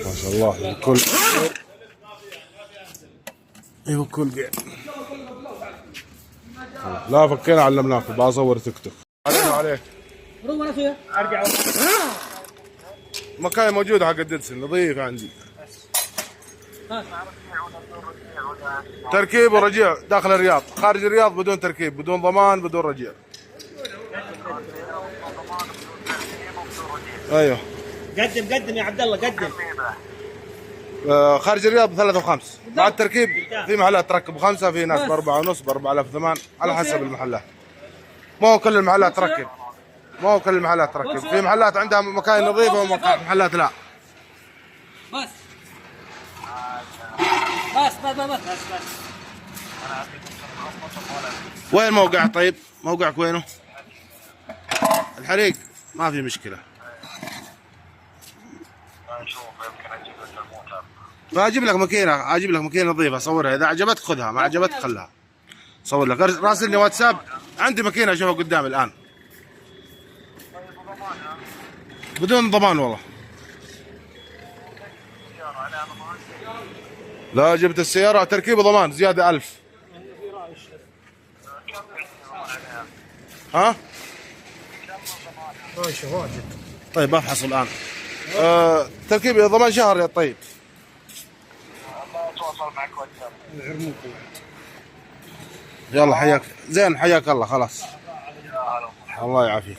ما شاء الله الكل. ايوه الكل قاعد. لا فكينا علمناكم بقى اصور تيك توك. علينا عليك. ارجع مكان موجود حق الددسن نظيف عندي. تركيب ورجيع داخل الرياض، خارج الرياض بدون تركيب، بدون ضمان، بدون رجيع. ايوه قدم يا عبد الله قدم. خارج الرياض ب3 و5 مع التركيب. في محلات تركب 5، في ناس ب4.5 ب4008 على حسب المحلات. ما هو كل المحلات تركب، ما هو كل المحلات تركب. في محلات عندها مكاين نظيفه ومحلات لا. بس بس بس بس بس. وين موقع طيب؟ موقعك وينه؟ الحريق ما في مشكله. فاجيب لك ماكينه، اجيب لك ماكينه نظيفه صورها، اذا عجبتك خذها، ما عجبتك خلها. صور لك، راسلني واتساب، عندي ماكينه اشوفها قدامي الان. بدون ضمان والله. لا جبت السياره تركيب وضمان زياده 1000. ها؟ طيب ابحث الان. تركيب ضمان شهر يا طيب. يلا حياك زين، حياك الله خلاص. الله يعافيك.